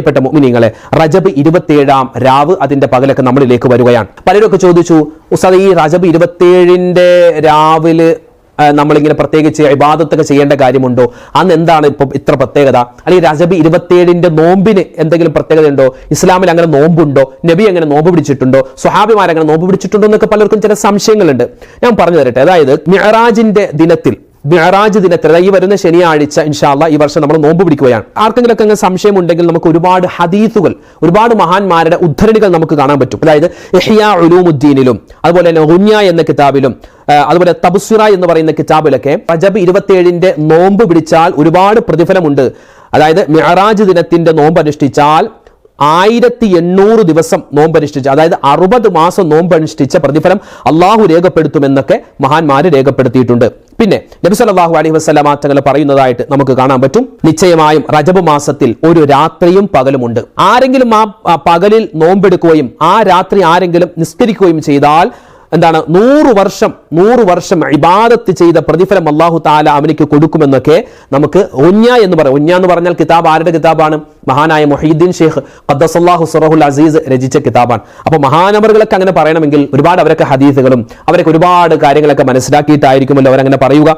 പ്രിയപ്പെട്ട മുഅ്മിനീങ്ങളെ, റജബ് 27 രാവ് അതിന്റെ പകലൊക്കെ നമ്മളിലേക്ക് വരികയാണ്. പലരൊക്കെ ചോദിച്ചു, ഉസ്താദ് ഈ റജബ് 27 രാവിലെ നമ്മളിങ്ങനെ പ്രത്യേകിച്ച് ഇബാദത്തൊക്കെ ചെയ്യേണ്ട കാര്യമുണ്ടോ? അന്ന് എന്താണ് ഇപ്പൊ ഇത്ര പ്രത്യേകത? അല്ലെങ്കിൽ റജബ് 27 നോമ്പിന് എന്തെങ്കിലും പ്രത്യേകത ഉണ്ടോ? ഇസ്ലാമിൽ അങ്ങനെ നോമ്പുണ്ടോ? നബി അങ്ങനെ നോമ്പ് പിടിച്ചിട്ടുണ്ടോ? സ്വഹാബിമാരങ്ങനെ നോമ്പ് പിടിച്ചിട്ടുണ്ടോ എന്നൊക്കെ പലർക്കും ചില സംശയങ്ങളുണ്ട്. ഞാൻ പറഞ്ഞു തരട്ടെ. അതായത് മിഅ്റാജിന്റെ ദിനത്തിൽ, മിഅ്റാജ് ദിനത്തിൽ, ഈ വരുന്ന ശനിയാഴ്ച ഇൻഷാ അല്ലാഹ് ഈ വർഷം നമ്മൾ നോമ്പ് പിടിക്കുകയാണ്. ആർക്കെങ്കിലൊക്കെ അങ്ങനെ സംശയം ഉണ്ടെങ്കിൽ നമുക്ക് ഒരുപാട് ഹദീസുകൾ, ഒരുപാട് മഹാന്മാരുടെ ഉദ്ധരണികൾ നമുക്ക് കാണാൻ പറ്റും. അതായത് ഇഹ്യാ ഉലൂമുദ്ദീനിലും അതുപോലെ തന്നെ ഗുനിയ എന്ന കിതാബിലും അതുപോലെ തബ്സിറ എന്ന് പറയുന്ന കിതാബിലൊക്കെ റജബ് 27 നോമ്പ് പിടിച്ചാൽ ഒരുപാട് പ്രതിഫലമുണ്ട്. അതായത് മിഅ്റാജ് ദിനത്തിന്റെ നോമ്പ് അനുഷ്ഠിച്ചാൽ 1800 ദിവസം നോമ്പനുഷ്ഠിച്ച, അതായത് 60 മാസം നോമ്പനുഷ്ഠിച്ച പ്രതിഫലം അള്ളാഹു രേഖപ്പെടുത്തുമെന്നൊക്കെ മഹാന്മാര് രേഖപ്പെടുത്തിയിട്ടുണ്ട്. പിന്നെ നബി സല്ലല്ലാഹു അലൈഹി വസല്ലമ തങ്ങൾ പറയുന്നതായിട്ട് നമുക്ക് കാണാൻ പറ്റും, നിശ്ചയമായും റജബ് മാസത്തിൽ ഒരു രാത്രിയും പകലുമുണ്ട്. ആരെങ്കിലും ആ പകലിൽ നോമ്പെടുക്കുകയും ആ രാത്രി ആരെങ്കിലും നിസ്കരിക്കുകയും ചെയ്താൽ എന്താണ് 100 വർഷം ഇബാദത്ത് ചെയ്ത പ്രതിഫലം അല്ലാഹു തആല അവനിക്ക് കൊടുക്കുമെന്നൊക്കെ നമുക്ക് ഉഞ്ഞ എന്ന് പറയും. ഉഞ്ഞ എന്ന് പറഞ്ഞാൽ കിതാബ് ആരുടെ കിതാബാണ്? മഹാനായ മുഹീദ്ദീൻ ഷെയ്ഖ് ഖദ്ദസല്ലാഹു സിറഹുൽ അസീസ് രചിച്ച കിതാബാണ്. അപ്പോൾ മഹാനവറുകളൊക്കെ അങ്ങനെ പറയണമെങ്കിൽ ഒരുപാട് അവരൊക്കെ ഹദീസുകളും അവരൊക്കെ ഒരുപാട് കാര്യങ്ങളൊക്കെ മനസ്സിലാക്കിയിട്ടായിരിക്കുമല്ലോ അവരങ്ങനെ പറയുക.